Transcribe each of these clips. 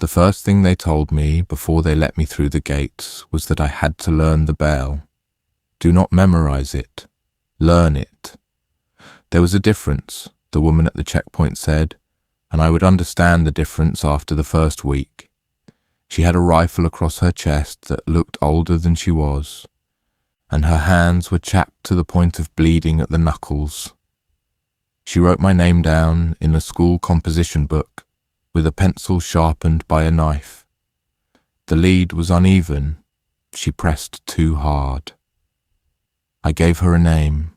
The first thing they told me before they let me through the gates was that I had to learn the bell. Do not memorize it. Learn it. There was a difference, the woman at the checkpoint said, and I would understand the difference after the first week. She had a rifle across her chest that looked older than she was, and her hands were chapped to the point of bleeding at the knuckles. She wrote my name down in a school composition book with a pencil sharpened by a knife. The lead was uneven. She pressed too hard. I gave her a name.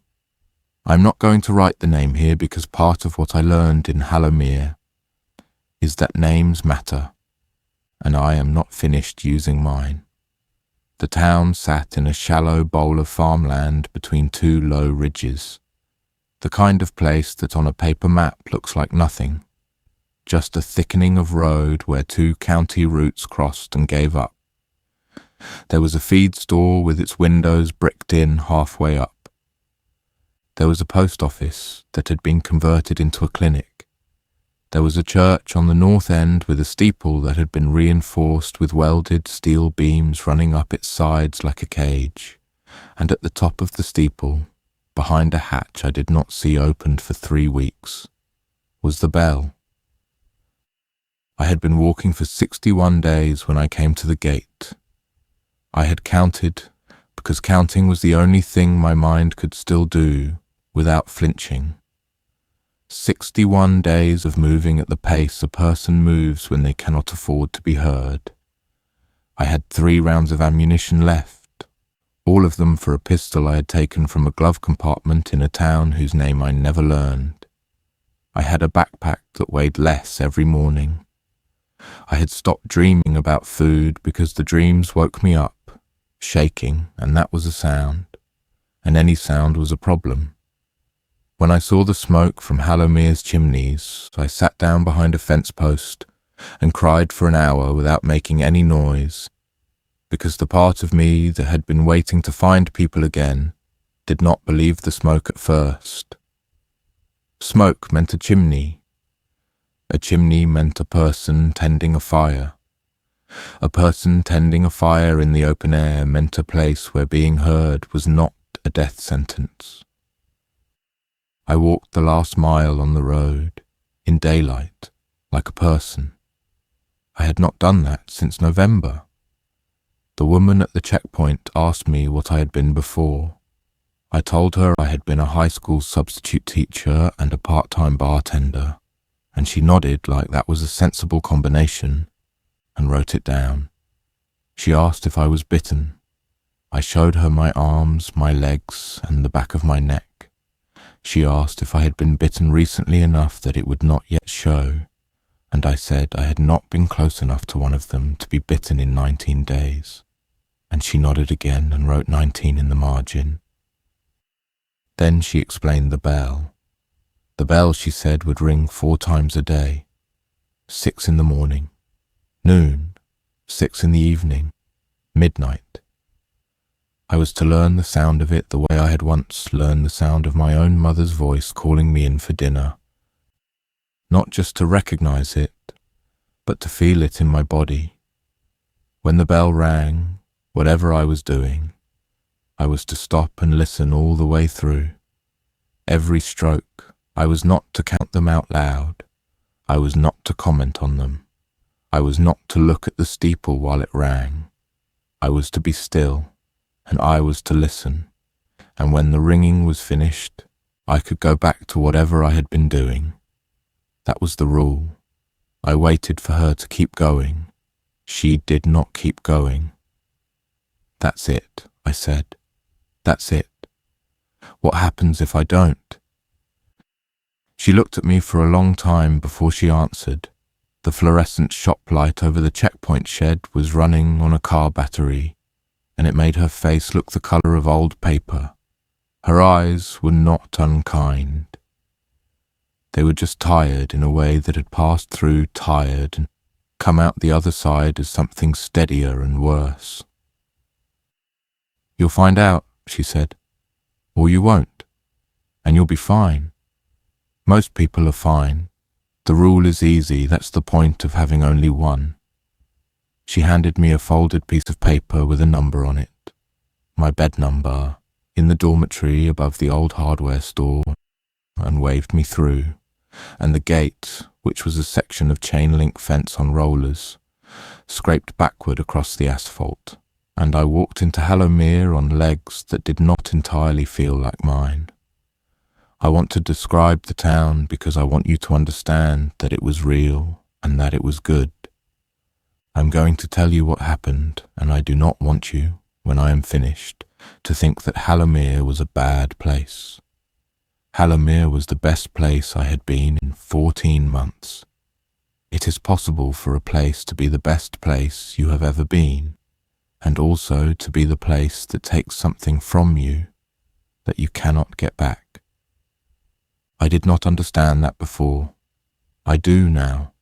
I'm not going to write the name here because part of what I learned in Hallowmere is that names matter, and I am not finished using mine. The town sat in a shallow bowl of farmland between two low ridges, the kind of place that on a paper map looks like nothing, just a thickening of road where two county routes crossed and gave up. There was a feed store with its windows bricked in halfway up. There was a post office that had been converted into a clinic. There was a church on the north end with a steeple that had been reinforced with welded steel beams running up its sides like a cage, and at the top of the steeple, behind a hatch I did not see opened for 3 weeks, was the bell. I had been walking for 61 days when I came to the gate. I had counted, because counting was the only thing my mind could still do without flinching. 61 days of moving at the pace a person moves when they cannot afford to be heard. I had 3 rounds of ammunition left, all of them for a pistol I had taken from a glove compartment in a town whose name I never learned. I had a backpack that weighed less every morning. I had stopped dreaming about food because the dreams woke me up, shaking, and that was a sound, and any sound was a problem. When I saw the smoke from Hallomere's chimneys, I sat down behind a fence post and cried for an hour without making any noise, because the part of me that had been waiting to find people again did not believe the smoke at first. Smoke meant a chimney. A chimney meant a person tending a fire. A person tending a fire in the open air meant a place where being heard was not a death sentence. I walked the last mile on the road, in daylight, like a person. I had not done that since November. The woman at the checkpoint asked me what I had been before. I told her I had been a high school substitute teacher and a part-time bartender, and she nodded like that was a sensible combination, and wrote it down. She asked if I was bitten. I showed her my arms, my legs, and the back of my neck. She asked if I had been bitten recently enough that it would not yet show, and I said I had not been close enough to one of them to be bitten in 19 days, and she nodded again and wrote 19 in the margin. Then she explained the bell. The bell, she said, would ring 4 times a day, 6 in the morning, noon, 6 in the evening, midnight. I was to learn the sound of it the way I had once learned the sound of my own mother's voice calling me in for dinner. Not just to recognize it, but to feel it in my body. When the bell rang, whatever I was doing, I was to stop and listen all the way through. Every stroke, I was not to count them out loud. I was not to comment on them. I was not to look at the steeple while it rang. I was to be still, and I was to listen, and when the ringing was finished, I could go back to whatever I had been doing. That was the rule. I waited for her to keep going. She did not keep going. That's it, I said. That's it. What happens if I don't? She looked at me for a long time before she answered. The fluorescent shop light over the checkpoint shed was running on a car battery, and it made her face look the colour of old paper. Her eyes were not unkind. They were just tired in a way that had passed through tired and come out the other side as something steadier and worse. "You'll find out," she said, "or you won't, and you'll be fine. Most people are fine. The rule is easy, that's the point of having only one. She handed me a folded piece of paper with a number on it, my bed number, in the dormitory above the old hardware store, and waved me through, and the gate, which was a section of chain-link fence on rollers, scraped backward across the asphalt, and I walked into Hallowmere on legs that did not entirely feel like mine. I want to describe the town because I want you to understand that it was real and that it was good. I'm going to tell you what happened, and I do not want you, when I am finished, to think that Hallowmere was a bad place. Hallowmere was the best place I had been in 14 months. It is possible for a place to be the best place you have ever been, and also to be the place that takes something from you that you cannot get back. I did not understand that before. I do now.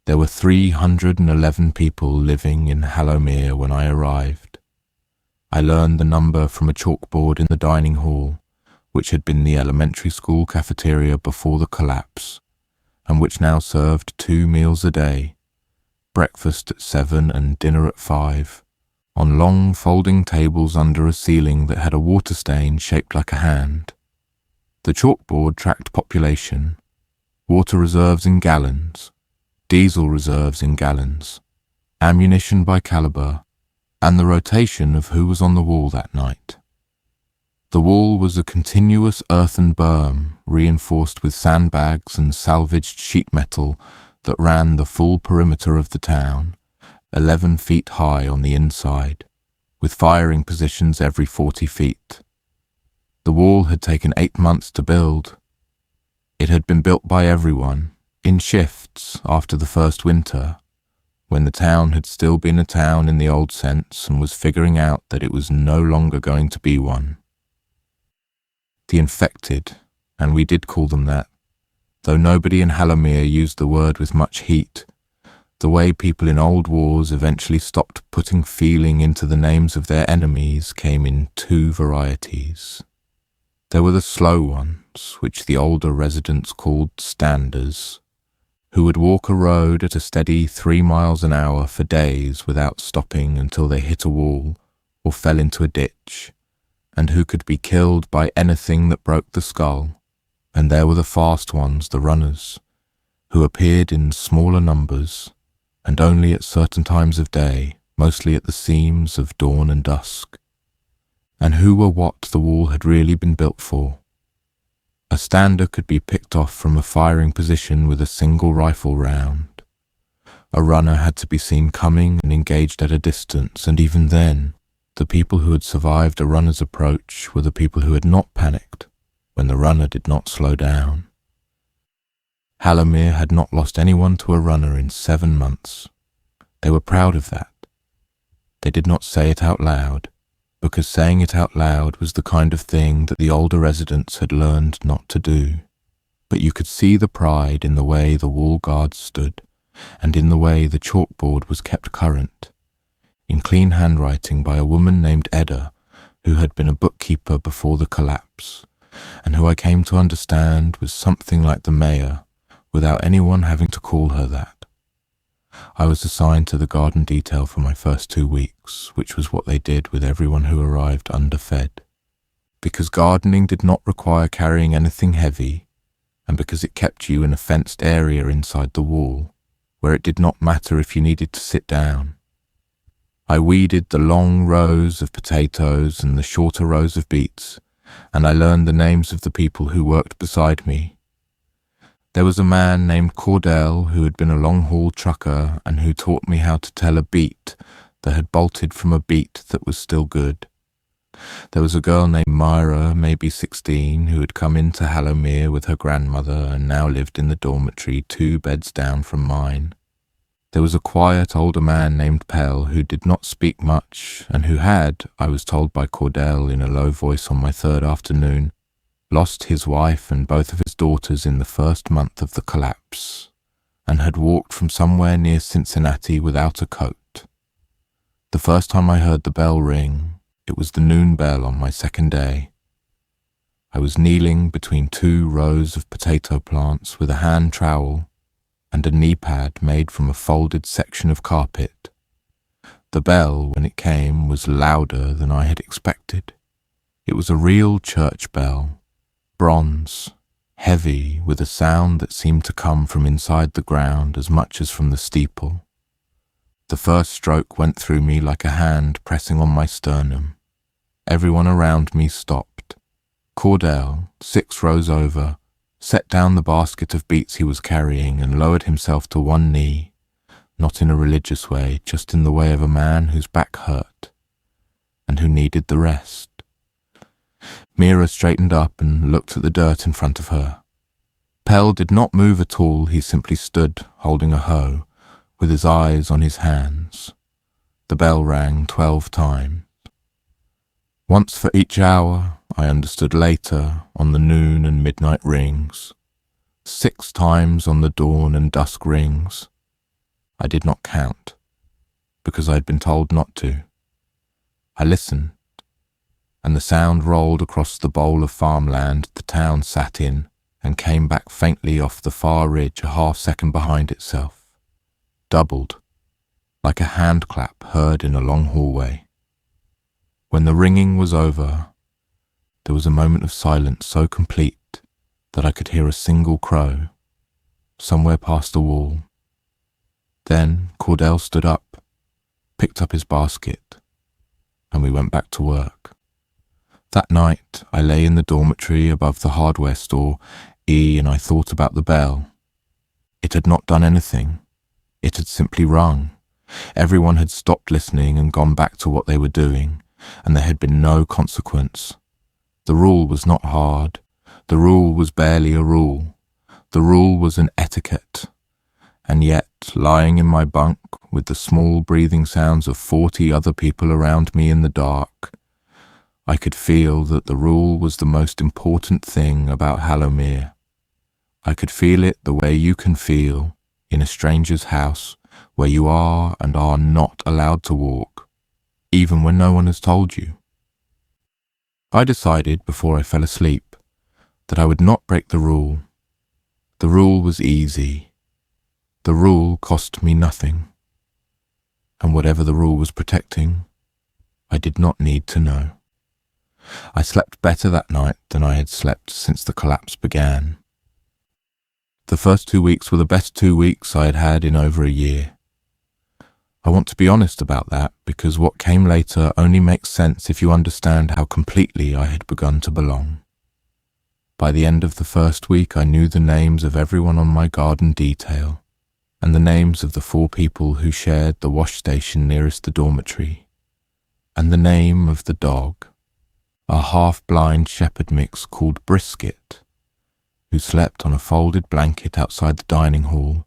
There were 311 people living in Hallowmere when I arrived. I learned the number from a chalkboard in the dining hall, which had been the elementary school cafeteria before the collapse, and which now served 2 meals a day, breakfast at 7 and dinner at 5, on long folding tables under a ceiling that had a water stain shaped like a hand. The chalkboard tracked population, water reserves in gallons, diesel reserves in gallons, ammunition by caliber, and the rotation of who was on the wall that night. The wall was a continuous earthen berm reinforced with sandbags and salvaged sheet metal that ran the full perimeter of the town, 11 feet high on the inside, with firing positions every 40 feet. The wall had taken 8 months to build. It had been built by everyone, in shifts after the first winter, when the town had still been a town in the old sense and was figuring out that it was no longer going to be one. The infected, and we did call them that, though nobody in Hallowmere used the word with much heat, the way people in old wars eventually stopped putting feeling into the names of their enemies came in 2 varieties. There were the slow ones, which the older residents called standers, who would walk a road at a steady 3 miles an hour for days without stopping until they hit a wall or fell into a ditch, and who could be killed by anything that broke the skull. And there were the fast ones, the runners, who appeared in smaller numbers and only at certain times of day, mostly at the seams of dawn and dusk, and who were what the wall had really been built for. A stander could be picked off from a firing position with a single rifle round. A runner had to be seen coming and engaged at a distance, and even then, the people who had survived a runner's approach were the people who had not panicked when the runner did not slow down. Hallowmere had not lost anyone to a runner in 7 months. They were proud of that. They did not say it out loud, because saying it out loud was the kind of thing that the older residents had learned not to do. But you could see the pride in the way the wall guards stood, and in the way the chalkboard was kept current, in clean handwriting by a woman named Edda, who had been a bookkeeper before the collapse, and who I came to understand was something like the mayor, without anyone having to call her that. I was assigned to the garden detail for my first 2 weeks, which was what they did with everyone who arrived underfed. Because gardening did not require carrying anything heavy, and because it kept you in a fenced area inside the wall, where it did not matter if you needed to sit down. I weeded the long rows of potatoes and the shorter rows of beets, and I learned the names of the people who worked beside me. There was a man named Cordell who had been a long-haul trucker and who taught me how to tell a beet that had bolted from a beet that was still good. There was a girl named Myra, maybe 16, who had come into Hallowmere with her grandmother and now lived in the dormitory 2 beds down from mine. There was a quiet older man named Pell who did not speak much and who had, I was told by Cordell in a low voice on my 3rd afternoon, lost his wife and both of his daughters in the first month of the collapse, and had walked from somewhere near Cincinnati without a coat. The first time I heard the bell ring, it was the noon bell on my 2nd day. I was kneeling between 2 rows of potato plants with a hand trowel and a knee pad made from a folded section of carpet The bell, when it came, was louder than I had expected. It was a real church bell, bronze, heavy, with a sound that seemed to come from inside the ground as much as from the steeple. The first stroke went through me like a hand pressing on my sternum. Everyone around me stopped. Cordell, 6 rows over, set down the basket of beets he was carrying and lowered himself to one knee, not in a religious way, just in the way of a man whose back hurt, and who needed the rest. Mira straightened up and looked at the dirt in front of her. Pell did not move at all, he simply stood, holding a hoe, with his eyes on his hands. The bell rang 12 times. Once for each hour, I understood later, on the noon and midnight rings. 6 times on the dawn and dusk rings. I did not count, because I had been told not to. I listened, and the sound rolled across the bowl of farmland the town sat in and came back faintly off the far ridge a half-second behind itself. Doubled, like a hand clap heard in a long hallway. When the ringing was over, there was a moment of silence so complete that I could hear a single crow, somewhere past the wall. Then Cordell stood up, picked up his basket, and we went back to work. That night I lay in the dormitory above the hardware store, and I thought about the bell. It had not done anything. It had simply rung. Everyone had stopped listening and gone back to what they were doing, and there had been no consequence. The rule was not hard. The rule was barely a rule. The rule was an etiquette. And yet, lying in my bunk with the small breathing sounds of 40 other people around me in the dark, I could feel that the rule was the most important thing about Hallowmere. I could feel it the way you can feel in a stranger's house where you are and are not allowed to walk, even when no one has told you. I decided before I fell asleep that I would not break the rule. The rule was easy. The rule cost me nothing. And whatever the rule was protecting, I did not need to know. I slept better that night than I had slept since the collapse began. The first 2 weeks were the best 2 weeks I had had in over a year. I want to be honest about that because what came later only makes sense if you understand how completely I had begun to belong. By the end of the first week I knew the names of everyone on my garden detail and the names of the 4 people who shared the wash station nearest the dormitory, and the name of the dog, a half-blind shepherd mix called Brisket, who slept on a folded blanket outside the dining hall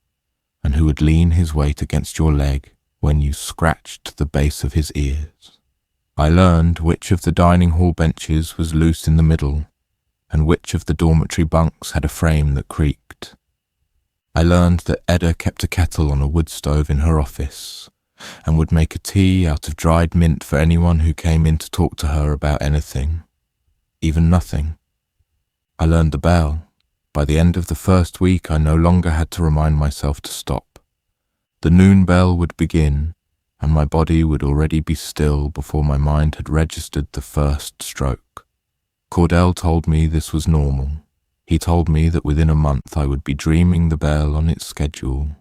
and who would lean his weight against your leg when you scratched the base of his ears. I learned which of the dining hall benches was loose in the middle and which of the dormitory bunks had a frame that creaked. I learned that Edda kept a kettle on a wood stove in her office and would make a tea out of dried mint for anyone who came in to talk to her about anything, even nothing. I learned the bell. By the end of the first week, I no longer had to remind myself to stop. The noon bell would begin, and my body would already be still before my mind had registered the first stroke. Cordell told me this was normal. He told me that within a month I would be dreaming the bell on its schedule,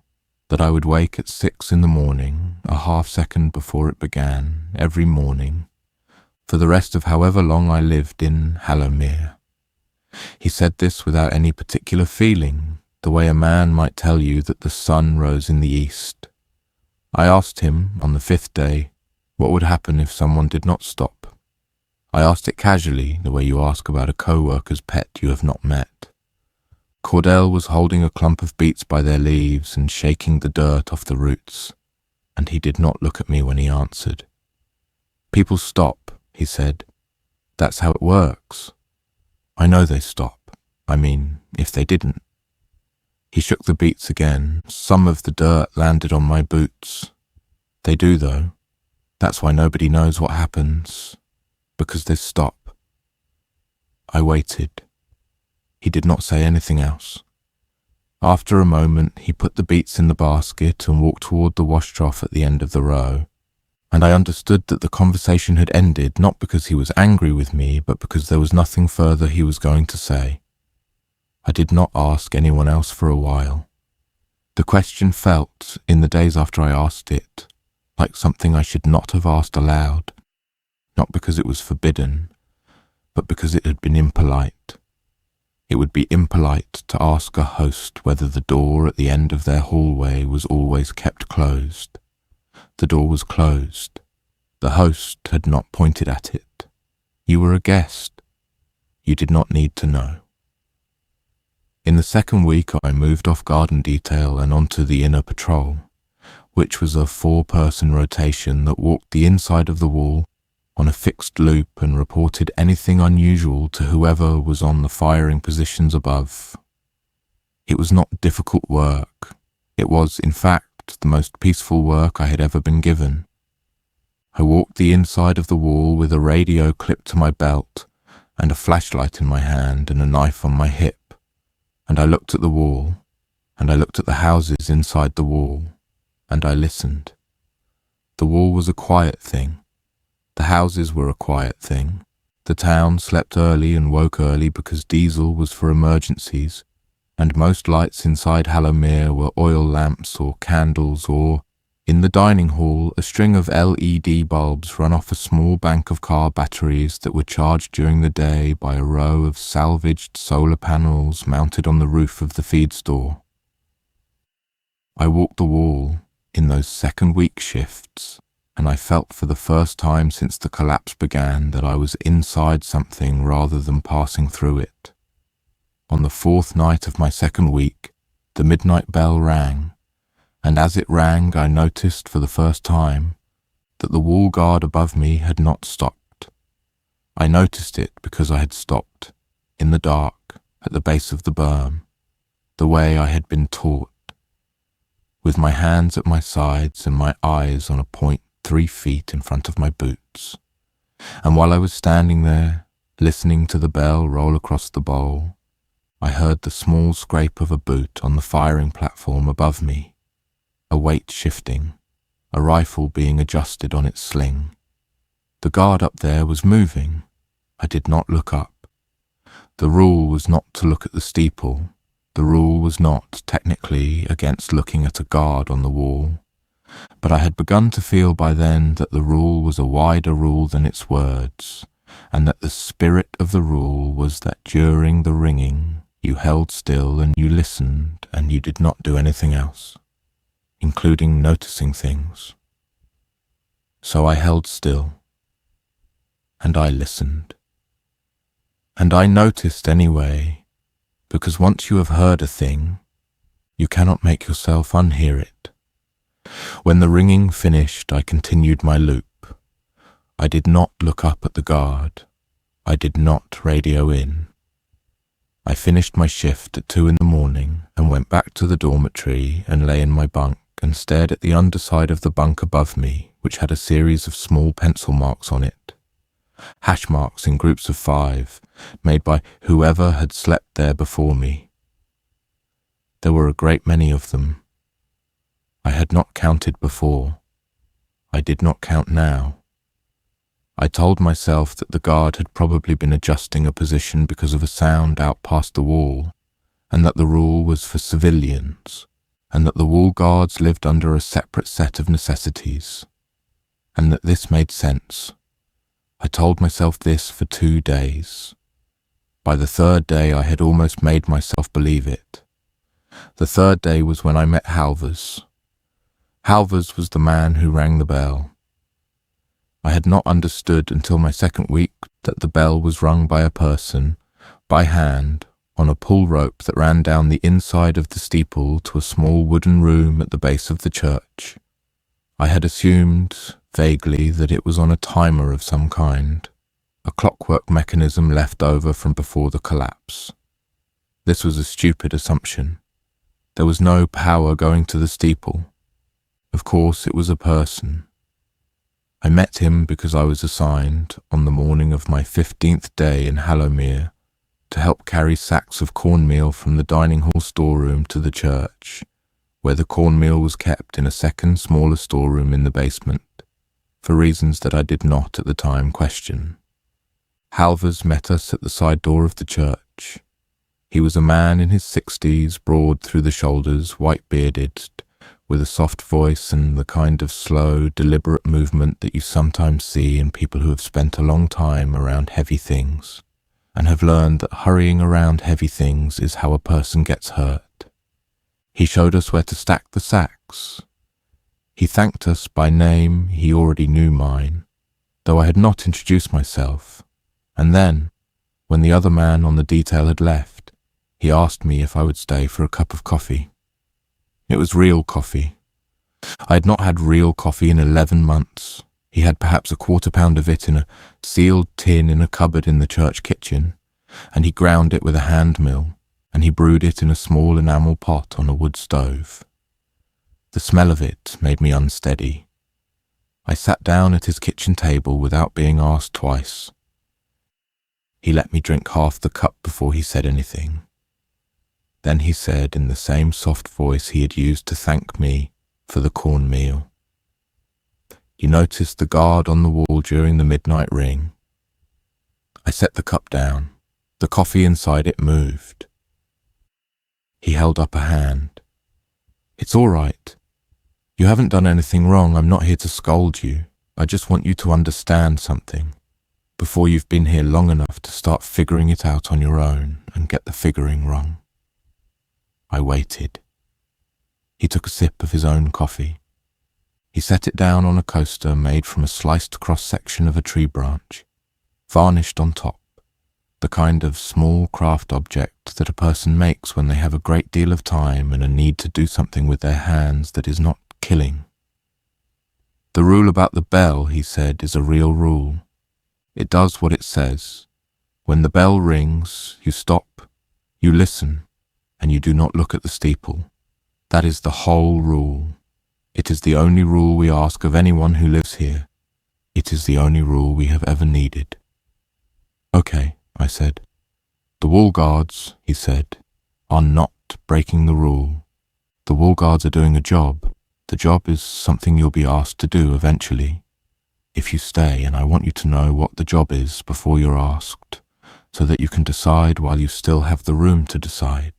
that I would wake at 6 in the morning, a half-second before it began, every morning, for the rest of however long I lived in Hallowmere. He said this without any particular feeling, the way a man might tell you that the sun rose in the east. I asked him, on the 5th day, what would happen if someone did not stop. I asked it casually, the way you ask about a co-worker's pet you have not met. Cordell was holding a clump of beets by their leaves and shaking the dirt off the roots, and he did not look at me when he answered. People stop, he said. That's how it works. I know they stop. I mean, if they didn't. He shook the beets again. Some of the dirt landed on my boots. They do, though. That's why nobody knows what happens. Because they stop. I waited. He did not say anything else. After a moment, he put the beets in the basket and walked toward the wash trough at the end of the row. and I understood that the conversation had ended not because he was angry with me, but because there was nothing further he was going to say. I did not ask anyone else for a while. The question felt, in the days after I asked it, like something I should not have asked aloud, not because it was forbidden, but because it had been impolite. It would be impolite to ask a host whether the door at the end of their hallway was always kept closed. The door was closed. The host had not pointed at it. You were a guest. You did not need to know. In the second week, I moved off garden detail and onto the inner patrol, which was a 4-person rotation that walked the inside of the wall on a fixed loop and reported anything unusual to whoever was on the firing positions above. It was not difficult work. It was, in fact, the most peaceful work I had ever been given. I walked the inside of the wall with a radio clipped to my belt and a flashlight in my hand and a knife on my hip. And I looked at the wall, and I looked at the houses inside the wall, and I listened. The wall was a quiet thing. The houses were a quiet thing. The town slept early and woke early because diesel was for emergencies, and most lights inside Hallowmere were oil lamps or candles or, in the dining hall, a string of LED bulbs run off a small bank of car batteries that were charged during the day by a row of salvaged solar panels mounted on the roof of the feed store. I walked the wall in those second-week shifts, and I felt for the first time since the collapse began that I was inside something rather than passing through it. On the 4th night of my second week, the midnight bell rang, and as it rang I noticed for the first time that the wall guard above me had not stopped. I noticed it because I had stopped, in the dark, at the base of the berm, the way I had been taught, with my hands at my sides and my eyes on a point 3 feet in front of my boots. And while I was standing there, listening to the bell roll across the bowl, I heard the small scrape of a boot on the firing platform above me, a weight shifting, a rifle being adjusted on its sling. The guard up there was moving. I did not look up. The rule was not to look at the steeple. The rule was not, technically, against looking at a guard on the wall. But I had begun to feel by then that the rule was a wider rule than its words, and that the spirit of the rule was that during the ringing you held still and you listened and you did not do anything else, including noticing things. So I held still, and I listened. And I noticed anyway, because once you have heard a thing, you cannot make yourself unhear it. When the ringing finished, I continued my loop. I did not look up at the guard. I did not radio in. I finished my shift at 2 a.m. and went back to the dormitory and lay in my bunk and stared at the underside of the bunk above me, which had a series of small pencil marks on it. Hash marks in groups of 5, made by whoever had slept there before me. There were a great many of them. I had not counted before. I did not count now. I told myself that the guard had probably been adjusting a position because of a sound out past the wall, and that the rule was for civilians, and that the wall guards lived under a separate set of necessities, and that this made sense. I told myself this for 2 days. By the 3rd day I had almost made myself believe it. The 3rd day was when I met Halvers. Halvers was the man who rang the bell. I had not understood until my second week that the bell was rung by a person, by hand, on a pull rope that ran down the inside of the steeple to a small wooden room at the base of the church. I had assumed, vaguely, that it was on a timer of some kind, a clockwork mechanism left over from before the collapse. This was a stupid assumption. There was no power going to the steeple. Of course, it was a person. I met him because I was assigned, on the morning of my 15th day in Hallowmere, to help carry sacks of cornmeal from the dining hall storeroom to the church, where the cornmeal was kept in a second, smaller storeroom in the basement, for reasons that I did not at the time question. Halvers met us at the side door of the church. He was a man in his 60s, broad through the shoulders, white-bearded, with a soft voice and the kind of slow, deliberate movement that you sometimes see in people who have spent a long time around heavy things and have learned that hurrying around heavy things is how a person gets hurt. He showed us where to stack the sacks. He thanked us by name. He already knew mine, though I had not introduced myself. And then, when the other man on the detail had left, he asked me if I would stay for a cup of coffee. It was real coffee. I had not had real coffee in 11 months. He had perhaps a £1/4 of it in a sealed tin in a cupboard in the church kitchen, and he ground it with a hand mill, and he brewed it in a small enamel pot on a wood stove. The smell of it made me unsteady. I sat down at his kitchen table without being asked twice. He let me drink half the cup before he said anything. Then he said in the same soft voice he had used to thank me for the cornmeal, "You noticed the guard on the wall during the midnight ring?" I set the cup down. The coffee inside it moved. He held up a hand. "It's all right. You haven't done anything wrong. I'm not here to scold you. I just want you to understand something before you've been here long enough to start figuring it out on your own and get the figuring wrong." I waited. He took a sip of his own coffee. He set it down on a coaster made from a sliced cross-section of a tree branch, varnished on top, the kind of small craft object that a person makes when they have a great deal of time and a need to do something with their hands that is not killing. "The rule about the bell," he said, "is a real rule. It does what it says. When the bell rings, you stop, you listen, and you do not look at the steeple. That is the whole rule. It is the only rule we ask of anyone who lives here. It is the only rule we have ever needed." "Okay," I said. "The wall guards," he said, "are not breaking the rule. The wall guards are doing a job. The job is something you'll be asked to do eventually, if you stay, and I want you to know what the job is before you're asked, so that you can decide while you still have the room to decide."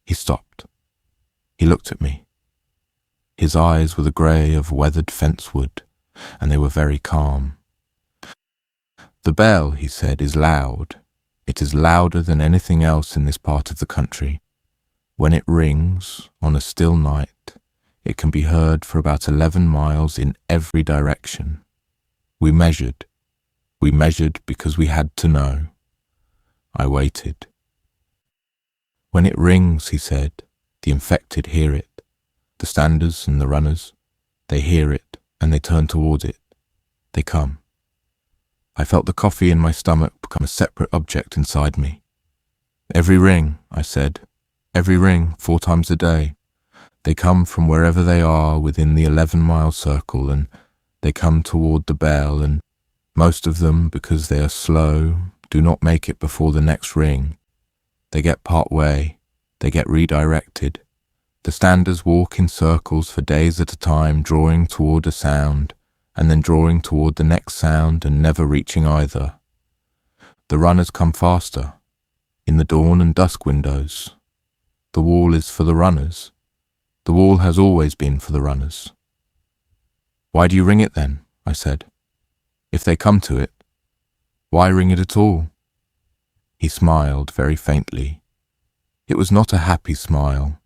He stopped. He looked at me. His eyes were the grey of weathered fence wood, and they were very calm. "The bell," he said, "is loud. It is louder than anything else in this part of the country. When it rings, on a still night, it can be heard for about 11 miles in every direction. We measured. We measured because we had to know." I waited. "When it rings," he said, "the infected hear it. The standers and the runners, they hear it and they turn towards it. They come." I felt the coffee in my stomach become a separate object inside me. "Every ring," I said, "every ring, 4 times a day. They come from wherever they are within the 11-mile circle, and they come toward the bell, and most of them, because they are slow, do not make it before the next ring. They get part way. They get redirected. The standers walk in circles for days at a time, drawing toward a sound, and then drawing toward the next sound and never reaching either. The runners come faster, in the dawn and dusk windows. The wall is for the runners. The wall has always been for the runners." "Why do you ring it then?" I said. "If they come to it, why ring it at all?" He smiled very faintly. It was not a happy smile.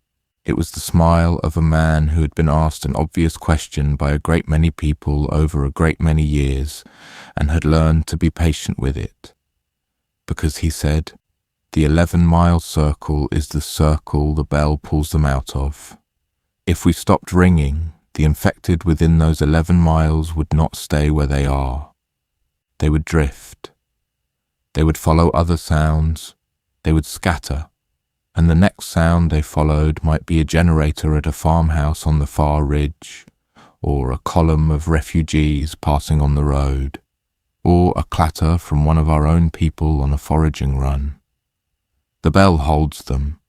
It was the smile of a man who had been asked an obvious question by a great many people over a great many years and had learned to be patient with it. Because he said, "The 11-mile circle is the circle the bell pulls them out of. If we stopped ringing, the infected within those 11 miles would not stay where they are. They would drift. They would follow other sounds. They would scatter. And the next sound they followed might be a generator at a farmhouse on the far ridge, or a column of refugees passing on the road, or a clatter from one of our own people on a foraging run. The bell holds them.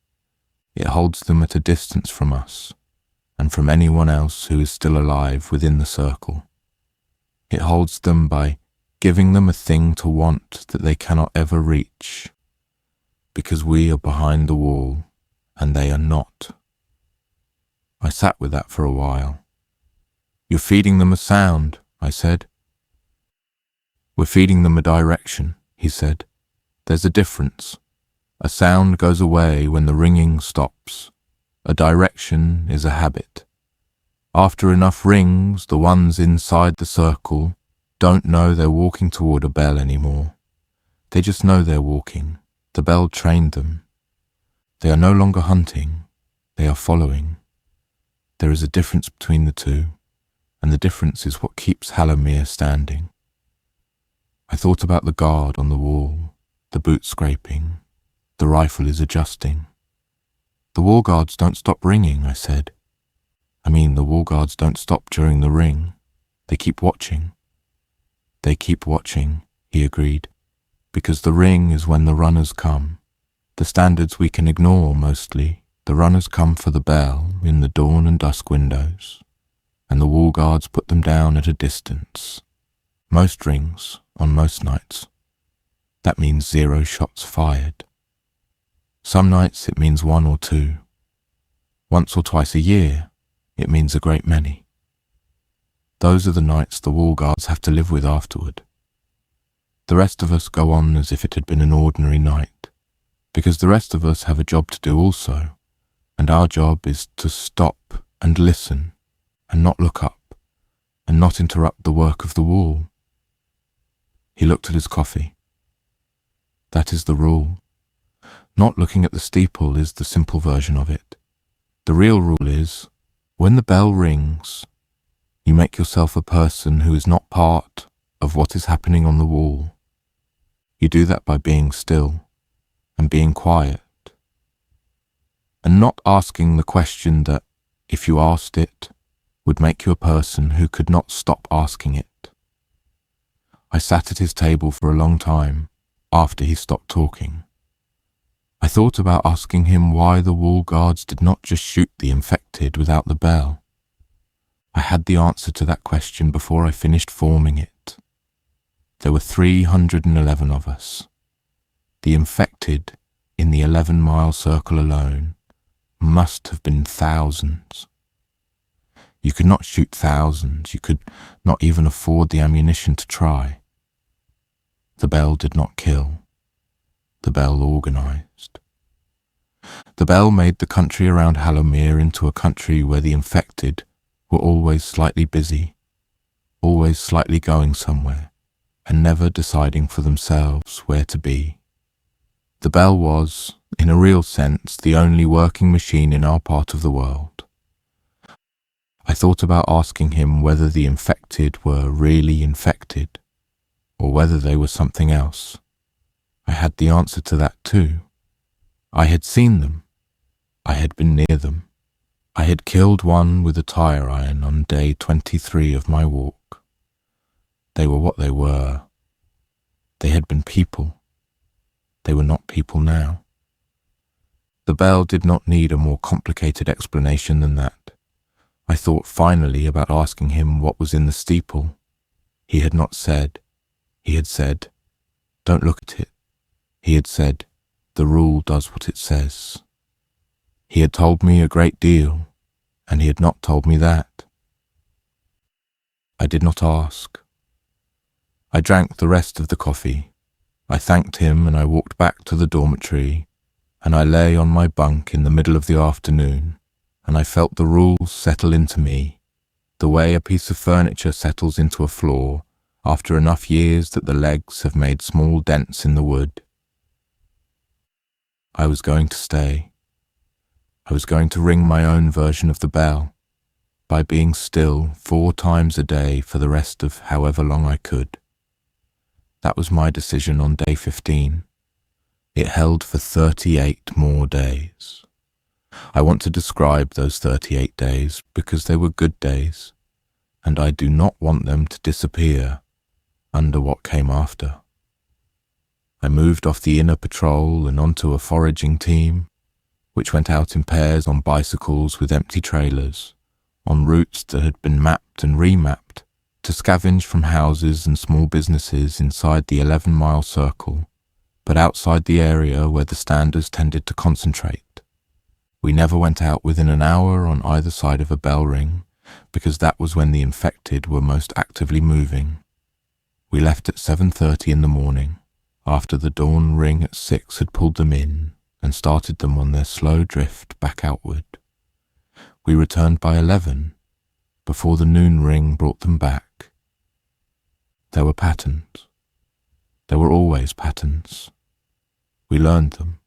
It holds them at a distance from us, and from anyone else who is still alive within the circle." It holds them by giving them a thing to want that they cannot ever reach, because we are behind the wall and they are not. I sat with that for a while. You're feeding them a sound, I said. We're feeding them a direction, he said. There's a difference. A sound goes away when the ringing stops. A direction is a habit. After enough rings, the ones inside the circle don't know they're walking toward a bell anymore. They just know they're walking. The bell trained them. They are no longer hunting. They are following. There is a difference between the two, and the difference is what keeps Halomere standing. I thought about the guard on the wall, the boot scraping, the rifle is adjusting. The wall guards don't stop ringing, I said. I mean, the wall guards don't stop during the ring. They keep watching. They keep watching, he agreed, because the ring is when the runners come. The standards we can ignore mostly. The runners come for the bell in the dawn and dusk windows, and the wall guards put them down at a distance. Most rings, on most nights. That means 0 shots fired. Some nights it means 1 or 2. Once or twice a year, it means a great many. Those are the nights the wall guards have to live with afterward. The rest of us go on as if it had been an ordinary night, because the rest of us have a job to do also, and our job is to stop and listen and not look up and not interrupt the work of the wall. He looked at his coffee. That is the rule. Not looking at the steeple is the simple version of it. The real rule is, when the bell rings, you make yourself a person who is not part of what is happening on the wall. You do that by being still and being quiet, and not asking the question that, if you asked it, would make you a person who could not stop asking it. I sat at his table for a long time after he stopped talking. I thought about asking him why the wall guards did not just shoot the infected without the bell. I had the answer to that question before I finished forming it. There were 311 of us. The infected in the 11-mile circle alone must have been thousands. You could not shoot thousands. You could not even afford the ammunition to try. The bell did not kill. The bell organized. The bell made the country around Halomere into a country where the infected were always slightly busy, always slightly going somewhere, and never deciding for themselves where to be. The bell was, in a real sense, the only working machine in our part of the world. I thought about asking him whether the infected were really infected, or whether they were something else. I had the answer to that too. I had seen them. I had been near them. I had killed one with a tire iron on day 23 of my walk. They were what they were. They had been people. They were not people now. The bell did not need a more complicated explanation than that. I thought finally about asking him what was in the steeple. He had not said. He had said, "Don't look at it." He had said, "The rule does what it says." He had told me a great deal, and he had not told me that. I did not ask. I drank the rest of the coffee. I thanked him and I walked back to the dormitory, and I lay on my bunk in the middle of the afternoon, and I felt the rules settle into me, the way a piece of furniture settles into a floor after enough years that the legs have made small dents in the wood. I was going to stay. I was going to ring my own version of the bell, by being still 4 times a day for the rest of however long I could. That was my decision on day 15. It held for 38 more days. I want to describe those 38 days because they were good days, and I do not want them to disappear under what came after. I moved off the inner patrol and onto a foraging team, which went out in pairs on bicycles with empty trailers, on routes that had been mapped and remapped, to scavenge from houses and small businesses inside the 11-mile circle, but outside the area where the standers tended to concentrate. We never went out within an hour on either side of a bell ring, because that was when the infected were most actively moving. We left at 7:30 in the morning, after the dawn ring at 6 had pulled them in and started them on their slow drift back outward. We returned by 11, before the noon ring brought them back. There were patterns. There were always patterns. We learned them.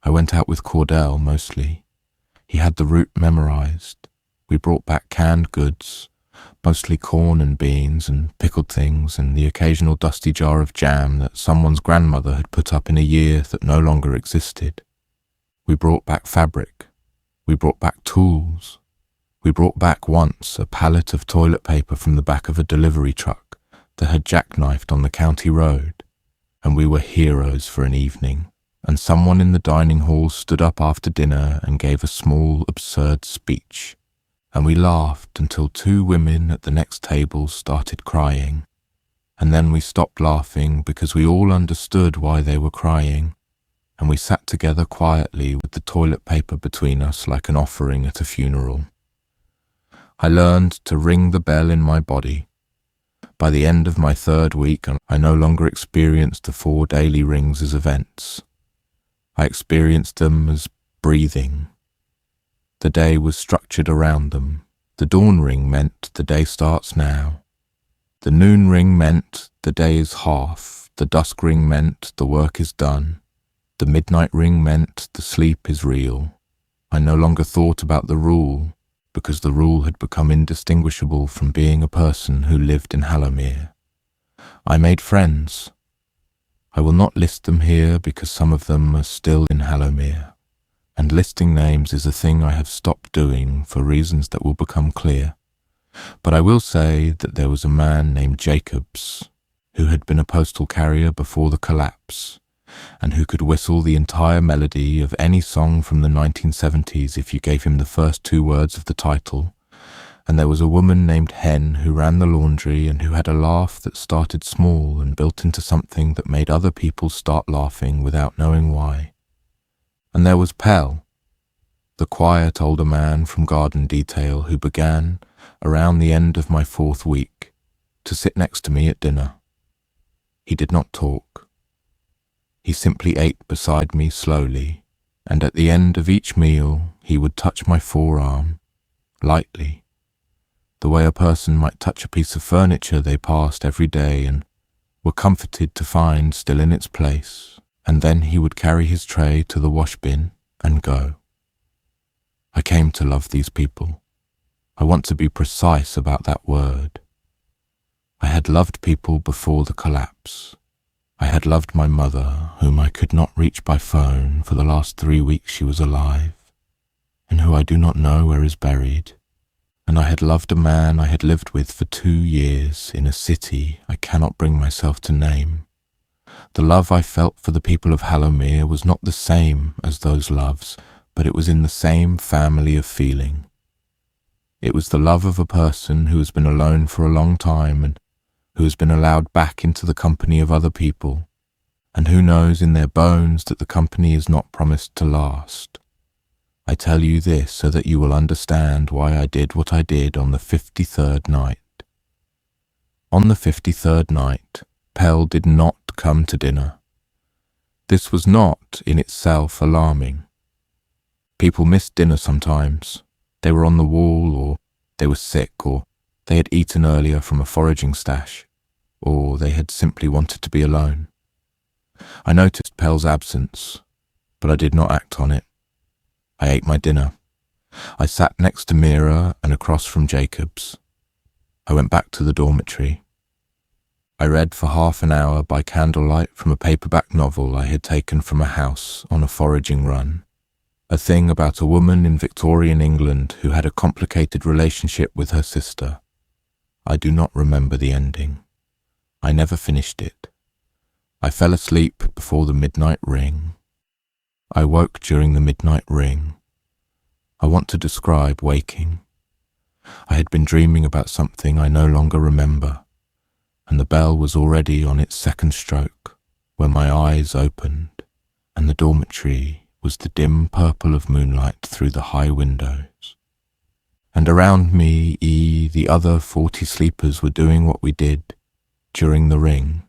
I went out with Cordell mostly. He had the route memorized. We brought back canned goods, mostly corn and beans and pickled things and the occasional dusty jar of jam that someone's grandmother had put up in a year that no longer existed. We brought back fabric. We brought back tools. We brought back once a pallet of toilet paper from the back of a delivery truck that had jackknifed on the county road, and we were heroes for an evening, and someone in the dining hall stood up after dinner and gave a small, absurd speech, and we laughed until 2 women at the next table started crying, and then we stopped laughing because we all understood why they were crying, and we sat together quietly with the toilet paper between us like an offering at a funeral. I learned to ring the bell in my body. By the end of my 3rd week, I no longer experienced the 4 daily rings as events. I experienced them as breathing. The day was structured around them. The dawn ring meant the day starts now. The noon ring meant the day is half. The dusk ring meant the work is done. The midnight ring meant the sleep is real. I no longer thought about the rule, because the rule had become indistinguishable from being a person who lived in Hallowmere. I made friends. I will not list them here because some of them are still in Hallowmere, and listing names is a thing I have stopped doing for reasons that will become clear. But I will say that there was a man named Jacobs, who had been a postal carrier before the collapse, and who could whistle the entire melody of any song from the 1970s if you gave him the first 2 words of the title. And there was a woman named Hen who ran the laundry and who had a laugh that started small and built into something that made other people start laughing without knowing why. And there was Pell, the quiet older man from garden detail who began, around the end of my 4th week, to sit next to me at dinner. He did not talk. He simply ate beside me slowly, and at the end of each meal he would touch my forearm, lightly, the way a person might touch a piece of furniture they passed every day and were comforted to find still in its place, and then he would carry his tray to the wash bin and go. I came to love these people. I want to be precise about that word. I had loved people before the collapse. I had loved my mother, whom I could not reach by phone for the last 3 weeks she was alive, and who I do not know where is buried. And I had loved a man I had lived with for 2 years in a city I cannot bring myself to name. The love I felt for the people of Hallowmere was not the same as those loves, but it was in the same family of feeling. It was the love of a person who has been alone for a long time and who has been allowed back into the company of other people, and who knows in their bones that the company is not promised to last. I tell you this so that you will understand why I did what I did on the 53rd night. On the 53rd night, Pell did not come to dinner. This was not in itself alarming. People missed dinner sometimes. They were on the wall, or they were sick, or they had eaten earlier from a foraging stash, or they had simply wanted to be alone. I noticed Pell's absence, but I did not act on it. I ate my dinner. I sat next to Mira and across from Jacobs. I went back to the dormitory. I read for half an hour by candlelight from a paperback novel I had taken from a house on a foraging run, a thing about a woman in Victorian England who had a complicated relationship with her sister. I do not remember the ending. I never finished it. I fell asleep before the midnight ring. I woke during the midnight ring. I want to describe waking. I had been dreaming about something I no longer remember, and the bell was already on its second stroke when my eyes opened, and the dormitory was the dim purple of moonlight through the high windows. And around me, the other 40 sleepers were doing what we did during the ring.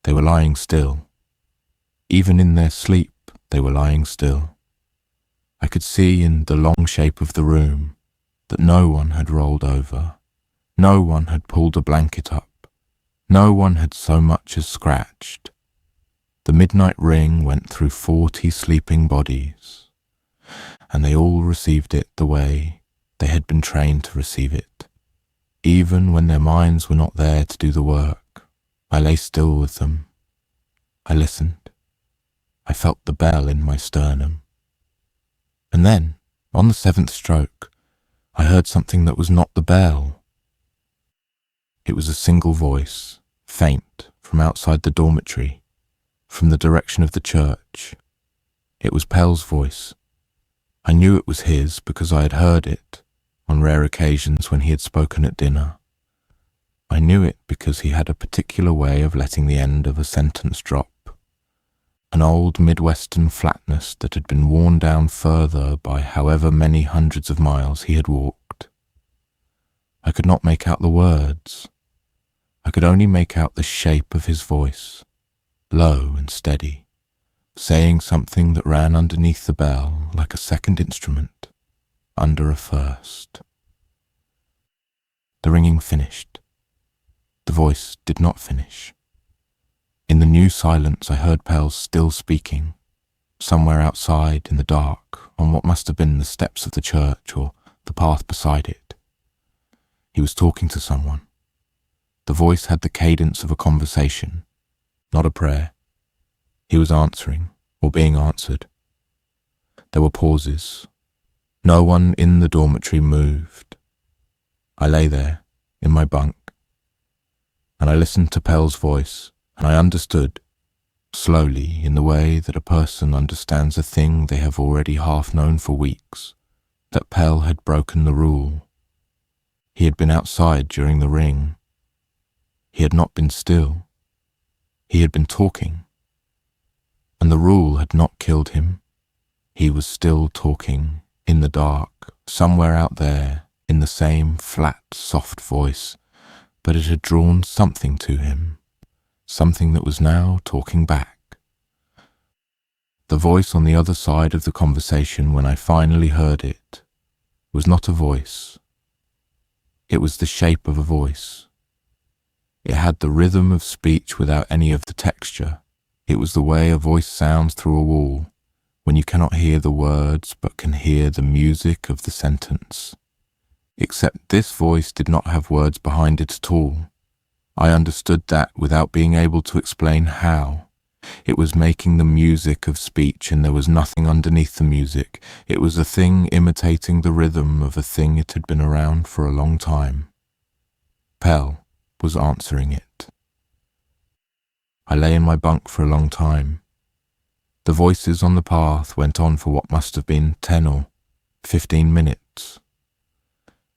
They were lying still. Even in their sleep, they were lying still. I could see in the long shape of the room that no one had rolled over, no one had pulled a blanket up, no one had so much as scratched. The midnight ring went through 40 sleeping bodies, and they all received it the way they had been trained to receive it. Even when their minds were not there to do the work, I lay still with them. I listened. I felt the bell in my sternum. And then, on the 7th stroke, I heard something that was not the bell. It was a single voice, faint, from outside the dormitory, from the direction of the church. It was Pell's voice. I knew it was his because I had heard it on rare occasions when he had spoken at dinner. I knew it because he had a particular way of letting the end of a sentence drop, an old Midwestern flatness that had been worn down further by however many hundreds of miles he had walked. I could not make out the words. I could only make out the shape of his voice, low and steady, saying something that ran underneath the bell like a second instrument under a first. The ringing finished. The voice did not finish. In the new silence I heard Pell still speaking, somewhere outside in the dark on what must have been the steps of the church or the path beside it. He was talking to someone. The voice had the cadence of a conversation, not a prayer. He was answering or being answered. There were pauses. No one in the dormitory moved. I lay there, in my bunk, and I listened to Pell's voice, and I understood, slowly, in the way that a person understands a thing they have already half known for weeks, that Pell had broken the rule. He had been outside during the ring. He had not been still. He had been talking. And the rule had not killed him. He was still talking, in the dark, somewhere out there, in the same flat, soft voice, but it had drawn something to him, something that was now talking back. The voice on the other side of the conversation, when I finally heard it, was not a voice. It was the shape of a voice. It had the rhythm of speech without any of the texture. It was the way a voice sounds through a wall, when you cannot hear the words but can hear the music of the sentence. Except this voice did not have words behind it at all. I understood that without being able to explain how. It was making the music of speech, and there was nothing underneath the music. It was a thing imitating the rhythm of a thing it had been around for a long time. Pell was answering it. I lay in my bunk for a long time. The voices on the path went on for what must have been 10 or 15 minutes.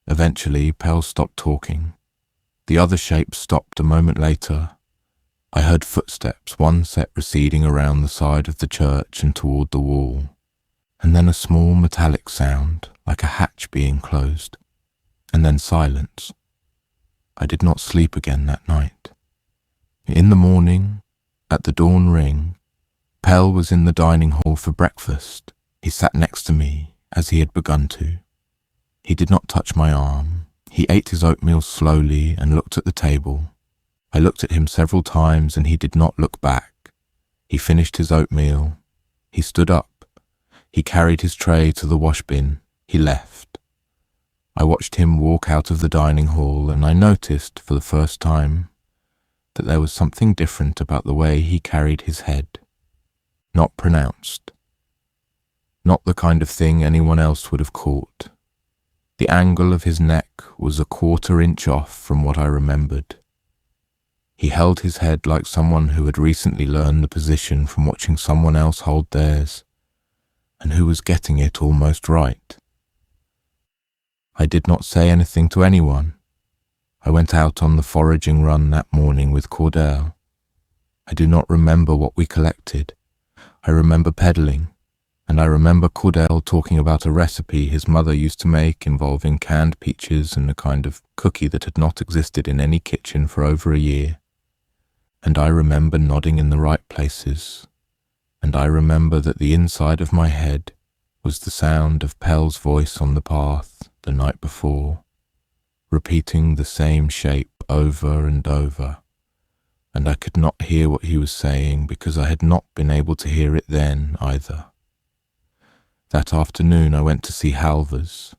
Eventually, Pell stopped talking. The other shape stopped a moment later. I heard footsteps, one set receding around the side of the church and toward the wall, and then a small metallic sound, like a hatch being closed, and then silence. I did not sleep again that night. In the morning, at the dawn ring, Pell was in the dining hall for breakfast. He sat next to me, as he had begun to. He did not touch my arm. He ate his oatmeal slowly and looked at the table. I looked at him several times and he did not look back. He finished his oatmeal. He stood up. He carried his tray to the wash bin. He left. I watched him walk out of the dining hall, and I noticed, for the first time, that there was something different about the way he carried his head. Not pronounced. Not the kind of thing anyone else would have caught. The angle of his neck was a 1/4 inch off from what I remembered. He held his head like someone who had recently learned the position from watching someone else hold theirs, and who was getting it almost right. I did not say anything to anyone. I went out on the foraging run that morning with Cordell. I do not remember what we collected. I remember peddling, and I remember Cordell talking about a recipe his mother used to make involving canned peaches and a kind of cookie that had not existed in any kitchen for over a year. And I remember nodding in the right places, and I remember that the inside of my head was the sound of Pell's voice on the path the night before, repeating the same shape over and over, and I could not hear what he was saying because I had not been able to hear it then either. That afternoon I went to see Halvers.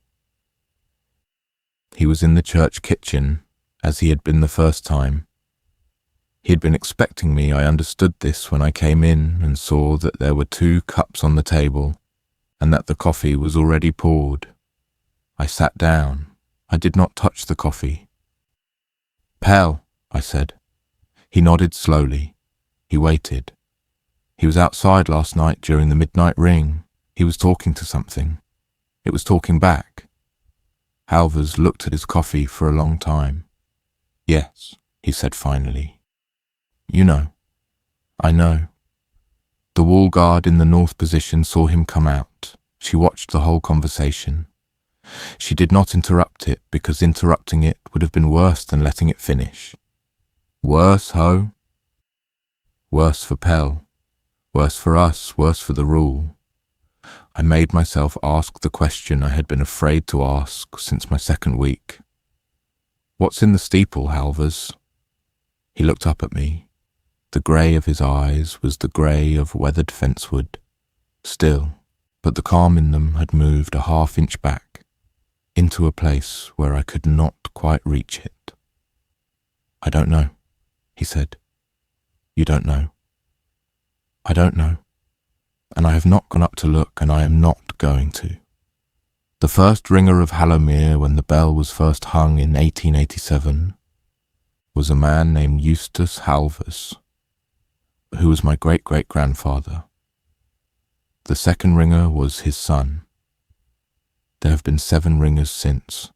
He was in the church kitchen, as he had been the first time. He had been expecting me. I understood this when I came in and saw that there were 2 cups on the table and that the coffee was already poured. I sat down. I did not touch the coffee. "Pell," I said. He nodded slowly. He waited. He was outside last night during the midnight ring. He was talking to something. It was talking back. Halvers looked at his coffee for a long time. "Yes," he said finally. "You know." "I know." The wall guard in the north position saw him come out. She watched the whole conversation. She did not interrupt it because interrupting it would have been worse than letting it finish. Worse, ho? Worse for Pell. Worse for us, worse for the rule. I made myself ask the question I had been afraid to ask since my second week. "What's in the steeple, Halvers?" He looked up at me. The grey of his eyes was the grey of weathered fencewood, still, but the calm in them had moved a half-inch back, into a place where I could not quite reach it. "I don't know," he said. "You don't know." "I don't know, and I have not gone up to look, and I am not going to." The first ringer of Hallowmere, when the bell was first hung in 1887, was a man named Eustace Halvers, who was my great-great-grandfather. The second ringer was his son. There have been 7 ringers since.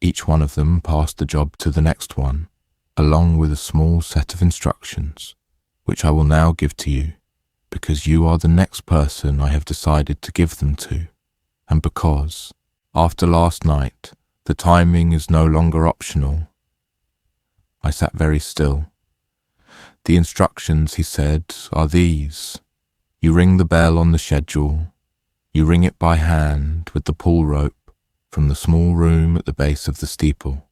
Each one of them passed the job to the next one, along with a small set of instructions, which I will now give to you, because you are the next person I have decided to give them to, and because, after last night, the timing is no longer optional. I sat very still. "The instructions," he said, "are these. You ring the bell on the schedule. You ring it by hand with the pull rope from the small room at the base of the steeple.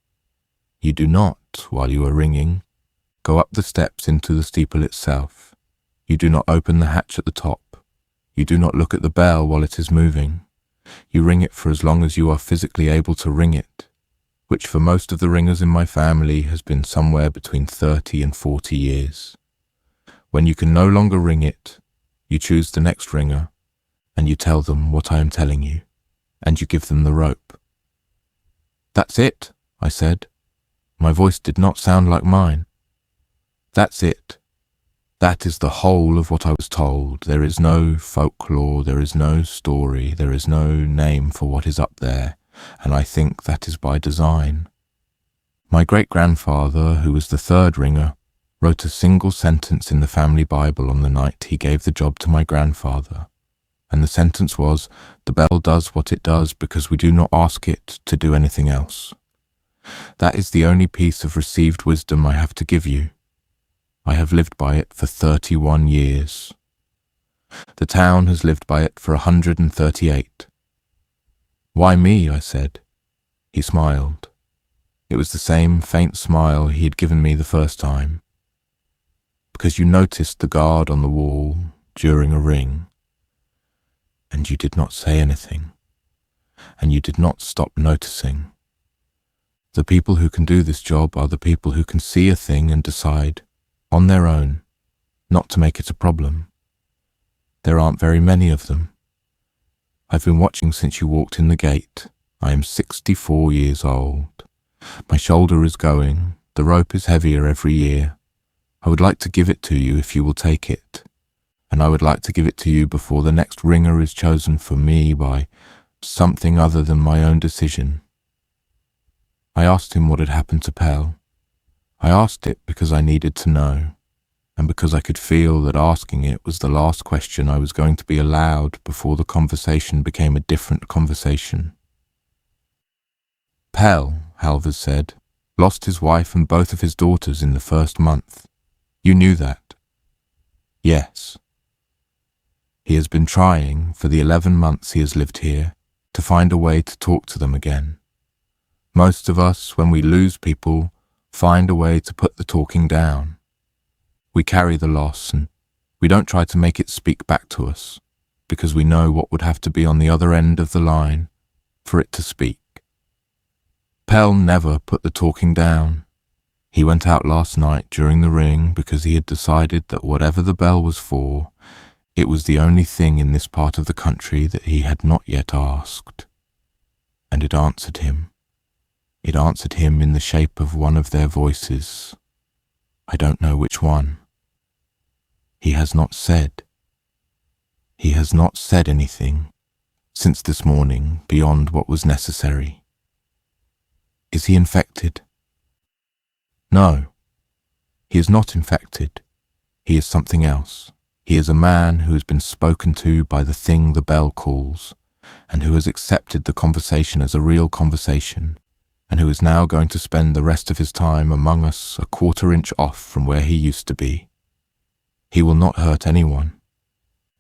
You do not, while you are ringing, go up the steps into the steeple itself. You do not open the hatch at the top. You do not look at the bell while it is moving. You ring it for as long as you are physically able to ring it, which for most of the ringers in my family has been somewhere between 30 and 40 years. When you can no longer ring it, you choose the next ringer, and you tell them what I am telling you, and you give them the rope." "That's it," I said. My voice did not sound like mine. "That's it. That is the whole of what I was told. There is no folklore, there is no story, there is no name for what is up there, and I think that is by design." My great-grandfather, who was the third ringer, wrote a single sentence in the family Bible on the night he gave the job to my grandfather, and the sentence was, "The bell does what it does because we do not ask it to do anything else." That is the only piece of received wisdom I have to give you. I have lived by it for 31 years. The town has lived by it for 138. "Why me?" I said. He smiled. It was the same faint smile he had given me the first time. "Because you noticed the guard on the wall during a ring, and you did not say anything, and you did not stop noticing. The people who can do this job are the people who can see a thing and decide, on their own, not to make it a problem. There aren't very many of them. I've been watching since you walked in the gate. I am 64 years old. My shoulder is going. The rope is heavier every year. I would like to give it to you if you will take it. And I would like to give it to you before the next ringer is chosen for me by something other than my own decision. I asked him what had happened to Pell. I asked it because I needed to know, and because I could feel that asking it was the last question I was going to be allowed before the conversation became a different conversation. Pell, Halvers said, lost his wife and both of his daughters in the first month. You knew that? Yes. He has been trying, for the 11 months he has lived here, to find a way to talk to them again. Most of us, when we lose people, find a way to put the talking down. We carry the loss and we don't try to make it speak back to us, because we know what would have to be on the other end of the line for it to speak. Pell never put the talking down. He went out last night during the ring because he had decided that whatever the bell was for, it was the only thing in this part of the country that he had not yet asked. And it answered him. It answered him in the shape of one of their voices. I don't know which one. He has not said. He has not said anything since this morning beyond what was necessary. Is he infected? No. He is not infected. He is something else. He is a man who has been spoken to by the thing the bell calls, and who has accepted the conversation as a real conversation, and who is now going to spend the rest of his time among us a quarter-inch off from where he used to be. He will not hurt anyone.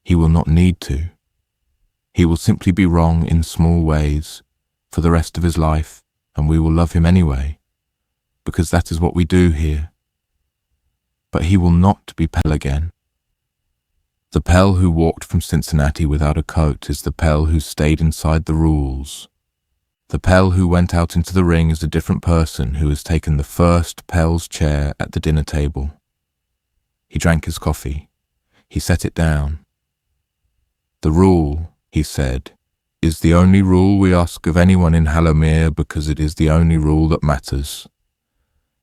He will not need to. He will simply be wrong in small ways for the rest of his life, and we will love him anyway, because that is what we do here. But he will not be Pell again. The Pell who walked from Cincinnati without a coat is the Pell who stayed inside the rules. The Pell who went out into the ring is a different person who has taken the first Pell's chair at the dinner table. He drank his coffee. He set it down. The rule, he said, is the only rule we ask of anyone in Hallowmere because it is the only rule that matters.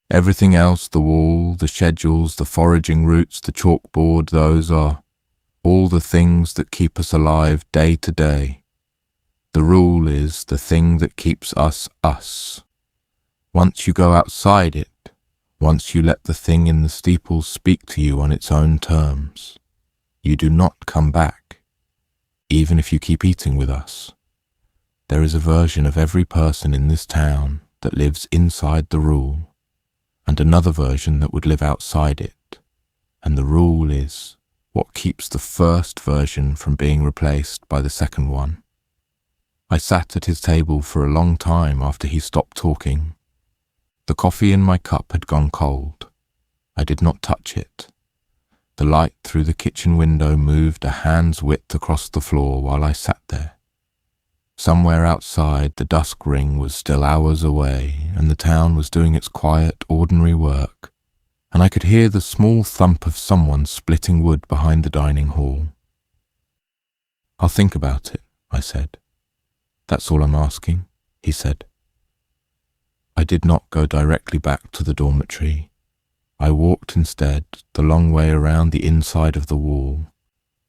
Everything else, the wall, the schedules, the foraging routes, the chalkboard, those are all the things that keep us alive day to day. The rule is the thing that keeps us us. Once you go outside it, once you let the thing in the steeple speak to you on its own terms, you do not come back, even if you keep eating with us. There is a version of every person in this town that lives inside the rule, and another version that would live outside it, and the rule is what keeps the first version from being replaced by the second one. I sat at his table for a long time after he stopped talking. The coffee in my cup had gone cold. I did not touch it. The light through the kitchen window moved a hand's width across the floor while I sat there. Somewhere outside, the dusk ring was still hours away, and the town was doing its quiet, ordinary work, and I could hear the small thump of someone splitting wood behind the dining hall. I'll think about it, I said. That's all I'm asking, he said. I did not go directly back to the dormitory. I walked instead the long way around the inside of the wall,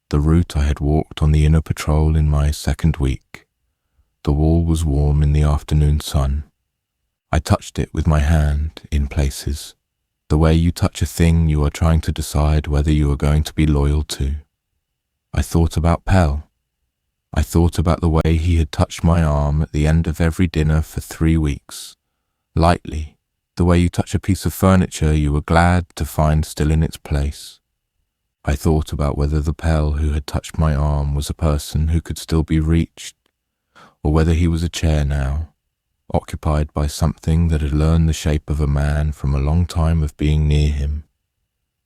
the route I had walked on the inner patrol in my second week. The wall was warm in the afternoon sun. I touched it with my hand in places, the way you touch a thing you are trying to decide whether you are going to be loyal to. I thought about Pell. I thought about the way he had touched my arm at the end of every dinner for 3 weeks, lightly, the way you touch a piece of furniture you were glad to find still in its place. I thought about whether the Pell who had touched my arm was a person who could still be reached, or whether he was a chair now, occupied by something that had learned the shape of a man from a long time of being near him.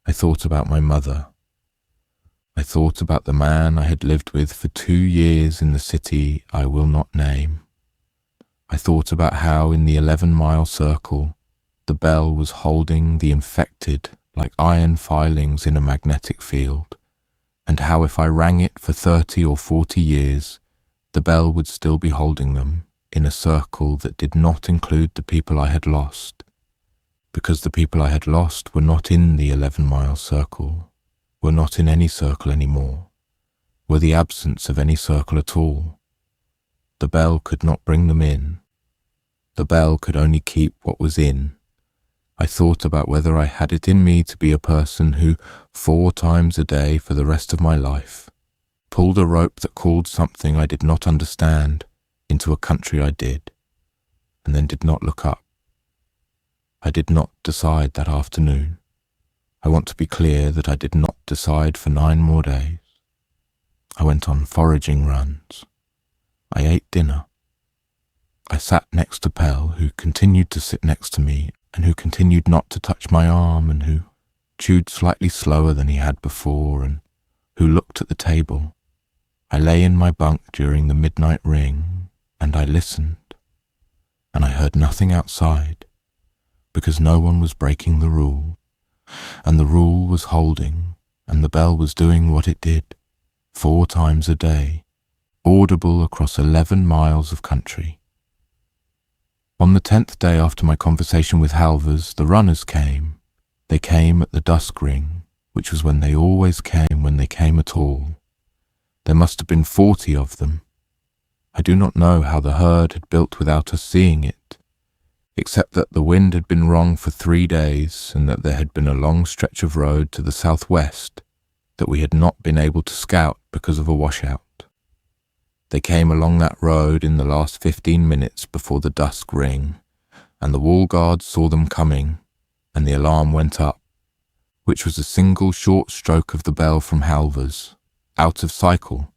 I thought about my mother. I thought about the man I had lived with for 2 years in the city I will not name. I thought about how in the 11-mile circle the bell was holding the infected like iron filings in a magnetic field, and how if I rang it for 30 or 40 years, the bell would still be holding them in a circle that did not include the people I had lost, because the people I had lost were not in the 11-mile circle, were not in any circle anymore, were the absence of any circle at all. The bell could not bring them in. The bell could only keep what was in. I thought about whether I had it in me to be a person who, 4 times a day for the rest of my life, pulled a rope that called something I did not understand into a country I did, and then did not look up. I did not decide that afternoon. I want to be clear that I did not decide for 9 more days. I went on foraging runs. I ate dinner. I sat next to Pell, who continued to sit next to me, and who continued not to touch my arm, and who chewed slightly slower than he had before, and who looked at the table. I lay in my bunk during the midnight ring, and I listened, and I heard nothing outside, because no one was breaking the rule, and the rule was holding, and the bell was doing what it did, 4 times a day, audible across 11 miles of country. On the 10th day after my conversation with Halvers, the runners came. They came at the dusk ring, which was when they always came when they came at all. There must have been 40 of them. I do not know how the herd had built without us seeing it, except that the wind had been wrong for 3 days and that there had been a long stretch of road to the southwest that we had not been able to scout because of a washout. They came along that road in the last 15 minutes before the dusk ring, and the wall guards saw them coming, and the alarm went up, which was a single short stroke of the bell from Halvers, out of cycle,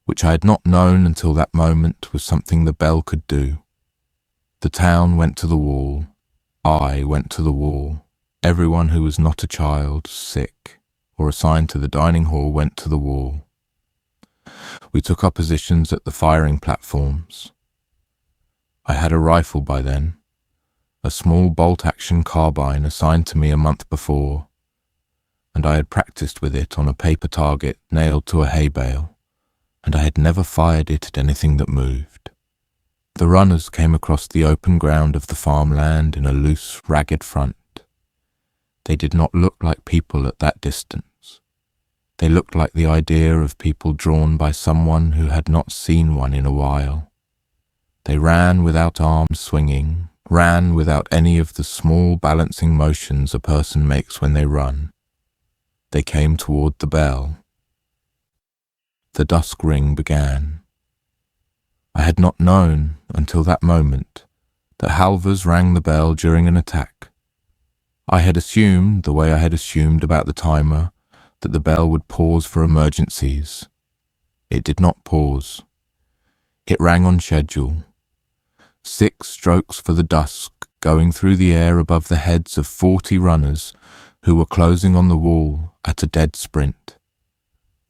which I had not known until that moment was something the bell could do. The town went to the wall. I went to the wall. Everyone who was not a child, sick, or assigned to the dining hall went to the wall. We took our positions at the firing platforms. I had a rifle by then, a small bolt-action carbine assigned to me a month before, and I had practiced with it on a paper target nailed to a hay bale, and I had never fired it at anything that moved. The runners came across the open ground of the farmland in a loose, ragged front. They did not look like people at that distance. They looked like the idea of people drawn by someone who had not seen one in a while. They ran without arms swinging, ran without any of the small balancing motions a person makes when they run. They came toward the bell. The dusk ring began. I had not known, until that moment, that Halvers rang the bell during an attack. I had assumed, the way I had assumed about the timer, that the bell would pause for emergencies. It did not pause. It rang on schedule. 6 strokes for the dusk, going through the air above the heads of 40 runners who were closing on the wall at a dead sprint.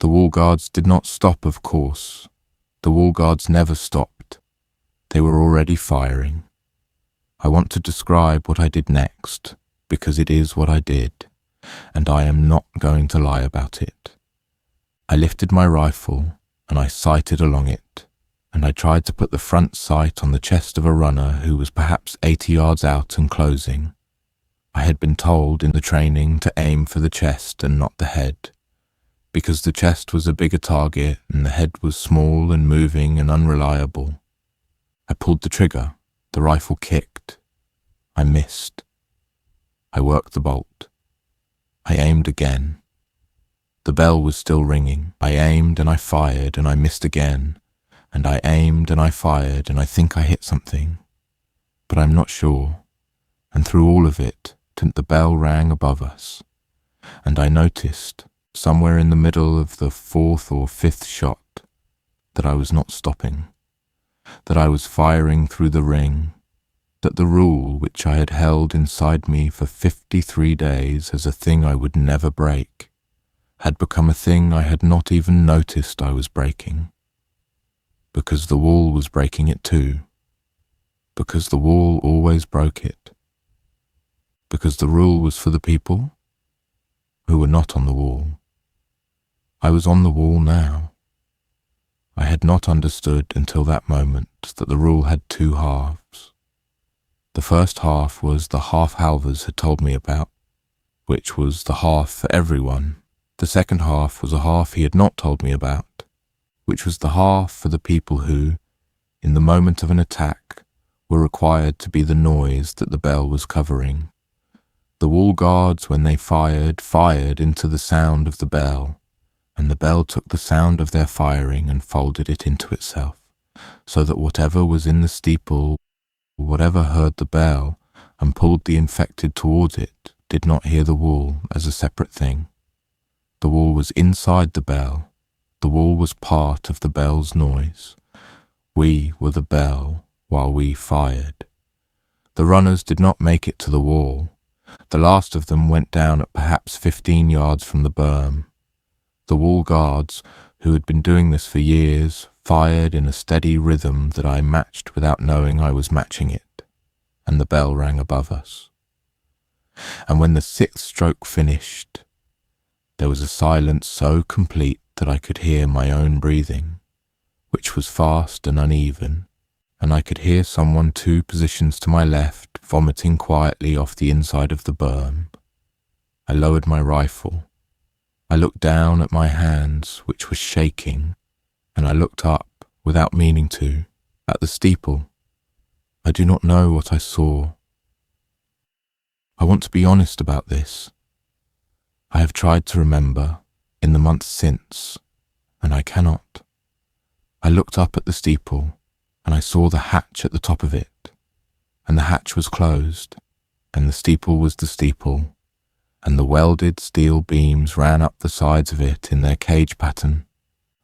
The wall guards did not stop, of course. The wall guards never stopped. They were already firing. I want to describe what I did next, because it is what I did, and I am not going to lie about it. I lifted my rifle, and I sighted along it, and I tried to put the front sight on the chest of a runner who was perhaps 80 yards out and closing. I had been told in the training to aim for the chest and not the head, because the chest was a bigger target and the head was small and moving and unreliable. I pulled the trigger. The rifle kicked. I missed. I worked the bolt. I aimed again. The bell was still ringing. I aimed and I fired and I missed again. And I aimed and I fired and I think I hit something. But I'm not sure. And through all of it, the bell rang above us. And I noticed, somewhere in the middle of the 4th or 5th shot, that I was not stopping. That I was firing through the ring. That the rule which I had held inside me for 53 days as a thing I would never break, had become a thing I had not even noticed I was breaking. Because the wall was breaking it too. Because the wall always broke it. Because the rule was for the people who were not on the wall. I was on the wall now. I had not understood until that moment that the rule had 2 halves. The first half was the half Halvers had told me about, which was the half for everyone. The second half was a half he had not told me about, which was the half for the people who, in the moment of an attack, were required to be the noise that the bell was covering. The wall guards, when they fired into the sound of the bell, and the bell took the sound of their firing and folded it into itself, so that whatever was in the steeple, whatever heard the bell and pulled the infected towards it, did not hear the wall as a separate thing. The wall was inside the bell. The wall was part of the bell's noise. We were the bell while we fired. The runners did not make it to the wall. The last of them went down at perhaps 15 yards from the berm. The wall guards, who had been doing this for years, fired in a steady rhythm that I matched without knowing I was matching it, and the bell rang above us. And when the 6th stroke finished, there was a silence so complete that I could hear my own breathing, which was fast and uneven, and I could hear someone 2 positions to my left vomiting quietly off the inside of the berm. I lowered my rifle. I looked down at my hands, which were shaking, and I looked up, without meaning to, at the steeple. I do not know what I saw. I want to be honest about this. I have tried to remember in the months since, and I cannot. I looked up at the steeple, and I saw the hatch at the top of it, and the hatch was closed, and the steeple was the steeple, and the welded steel beams ran up the sides of it in their cage pattern,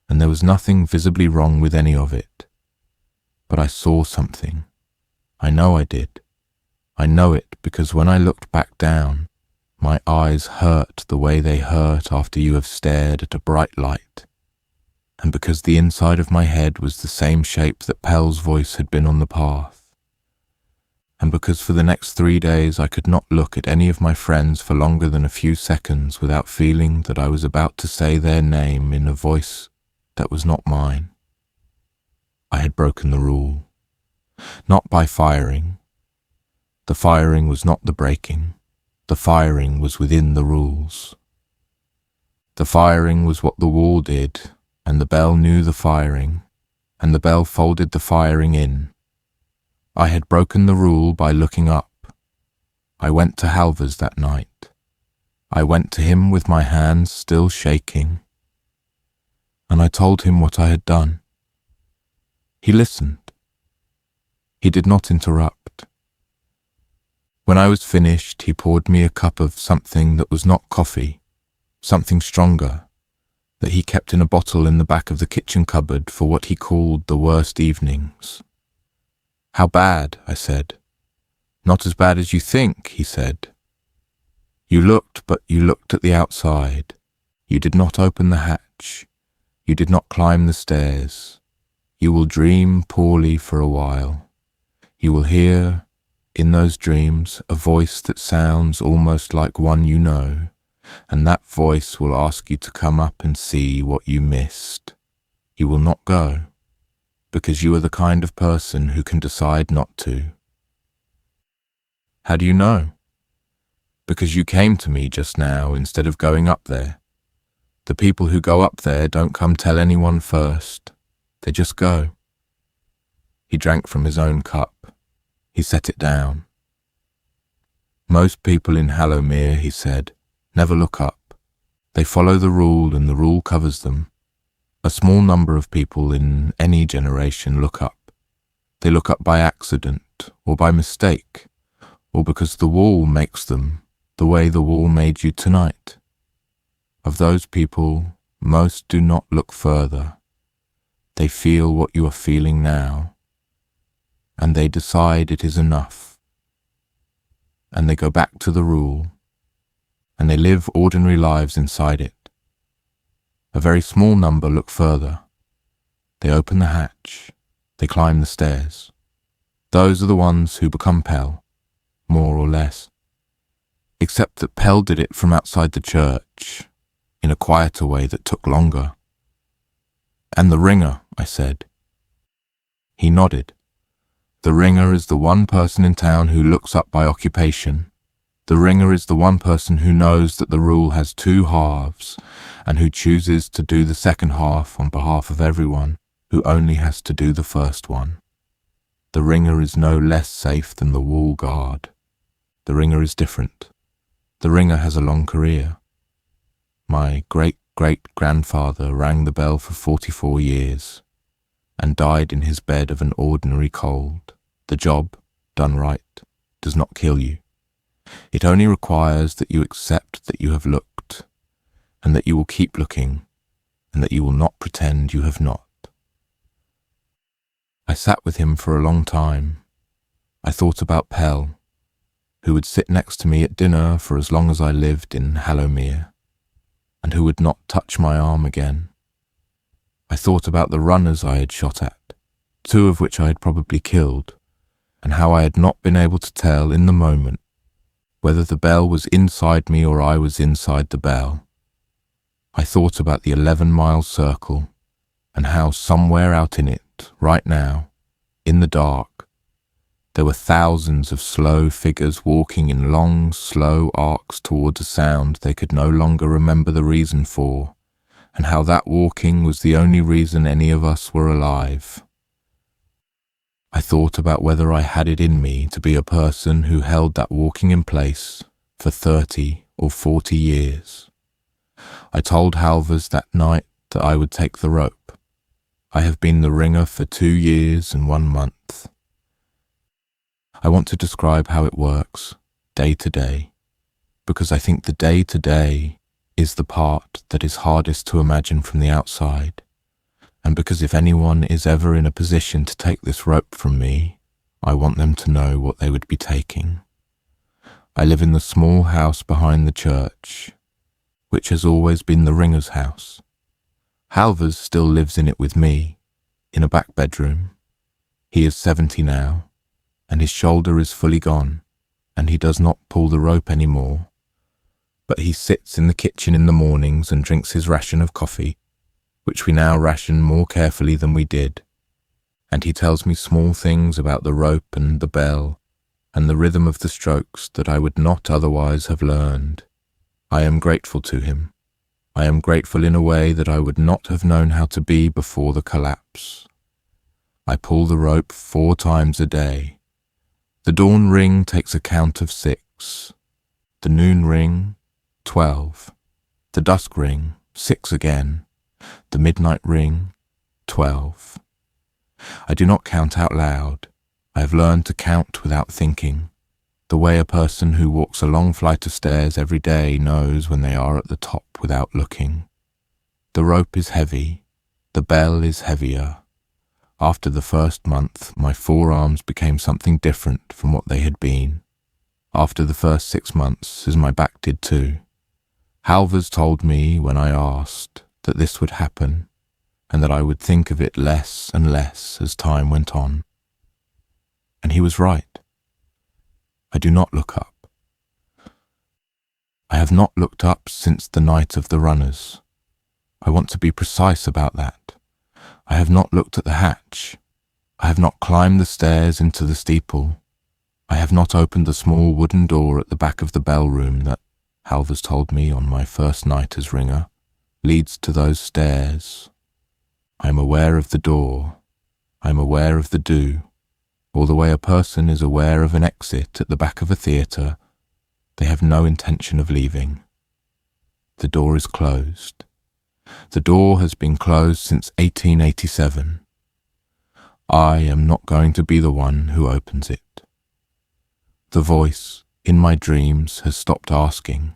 and there was nothing visibly wrong with any of it. But I saw something. I know I did. I know it because when I looked back down, my eyes hurt the way they hurt after you have stared at a bright light, and because the inside of my head was the same shape that Pell's voice had been on the path, and because for the next 3 days I could not look at any of my friends for longer than a few seconds without feeling that I was about to say their name in a voice that was not mine. I had broken the rule. Not by firing. The firing was not the breaking. The firing was within the rules. The firing was what the wall did, and the bell knew the firing, and the bell folded the firing in. I had broken the rule by looking up. I went to Halver's that night. I went to him with my hands still shaking, and I told him what I had done. He listened. He did not interrupt. When I was finished, he poured me a cup of something that was not coffee, something stronger, that he kept in a bottle in the back of the kitchen cupboard for what he called the worst evenings. How bad? I said. Not as bad as you think, he said. You looked, but you looked at the outside. You did not open the hatch. You did not climb the stairs. You will dream poorly for a while. You will hear, in those dreams, a voice that sounds almost like one you know, and that voice will ask you to come up and see what you missed. You will not go, because you are the kind of person who can decide not to. How do you know? Because you came to me just now instead of going up there. The people who go up there don't come tell anyone first. They just go. He drank from his own cup. He set it down. Most people in Hallowmere, he said, never look up. They follow the rule and the rule covers them. A small number of people in any generation look up. They look up by accident or by mistake, or because the wall makes them the way the wall made you tonight. Of those people, most do not look further. They feel what you are feeling now, and they decide it is enough. And they go back to the rule, and they live ordinary lives inside it. A very small number look further. They open the hatch. They climb the stairs. Those are the ones who become Pell, more or less. Except that Pell did it from outside the church, in a quieter way that took longer. And the ringer, I said. He nodded. The ringer is the one person in town who looks up by occupation. The ringer is the one person who knows that the rule has 2 halves, and who chooses to do the second half on behalf of everyone who only has to do the first one. The ringer is no less safe than the wall guard. The ringer is different. The ringer has a long career. My great-great-grandfather rang the bell for 44 years and died in his bed of an ordinary cold. The job, done right, does not kill you. It only requires that you accept that you have looked, and that you will keep looking, and that you will not pretend you have not. I sat with him for a long time. I thought about Pell, who would sit next to me at dinner for as long as I lived in Hallowmere, and who would not touch my arm again. I thought about the runners I had shot at, 2 of which I had probably killed, and how I had not been able to tell in the moment whether the bell was inside me or I was inside the bell. I thought about the 11-mile circle, and how somewhere out in it, right now, in the dark, there were thousands of slow figures walking in long, slow arcs towards a sound they could no longer remember the reason for, and how that walking was the only reason any of us were alive. I thought about whether I had it in me to be a person who held that walking in place for 30 or 40 years. I told Halvers that night that I would take the rope. I have been the ringer for 2 years and 1 month. I want to describe how it works, day to day, because I think the day to day is the part that is hardest to imagine from the outside, and because if anyone is ever in a position to take this rope from me, I want them to know what they would be taking. I live in the small house behind the church, which has always been the ringer's house. Halvers still lives in it with me, in a back bedroom. He is 70 now, and his shoulder is fully gone, and he does not pull the rope anymore. But he sits in the kitchen in the mornings and drinks his ration of coffee, which we now ration more carefully than we did, and he tells me small things about the rope and the bell and the rhythm of the strokes that I would not otherwise have learned. I am grateful to him. I am grateful in a way that I would not have known how to be before the collapse. I pull the rope 4 times a day. The dawn ring takes a count of 6. The noon ring, 12. The dusk ring, 6 again. The midnight ring, 12. I do not count out loud. I have learned to count without thinking, the way a person who walks a long flight of stairs every day knows when they are at the top without looking. The rope is heavy. The bell is heavier. After the first month, my forearms became something different from what they had been. After the first 6 months, as my back did too. Halvers told me when I asked that this would happen, and that I would think of it less and less as time went on. And he was right. I do not look up. I have not looked up since the night of the runners. I want to be precise about that. I have not looked at the hatch. I have not climbed the stairs into the steeple. I have not opened the small wooden door at the back of the bell room that, Halvers told me on my first night as ringer, leads to those stairs. I am aware of the door. I am aware of the do. Or the way a person is aware of an exit at the back of a theatre, they have no intention of leaving. The door is closed. The door has been closed since 1887. I am not going to be the one who opens it. The voice, in my dreams, has stopped asking.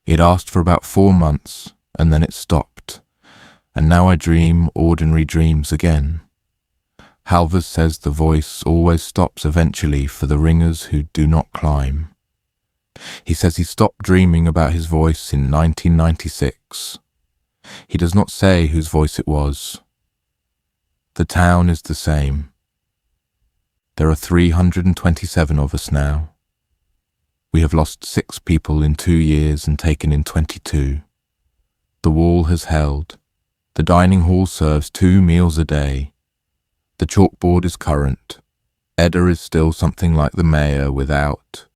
It asked for about 4 months, and then it stopped, and now I dream ordinary dreams again. Halvers says the voice always stops eventually for the ringers who do not climb. He says he stopped dreaming about his voice in 1996. He does not say whose voice it was. The town is the same. There are 327 of us now. We have lost 6 people in 2 years and taken in 22. The wall has held. The dining hall serves 2 meals a day. The chalkboard is current. Edda is still something like the mayor without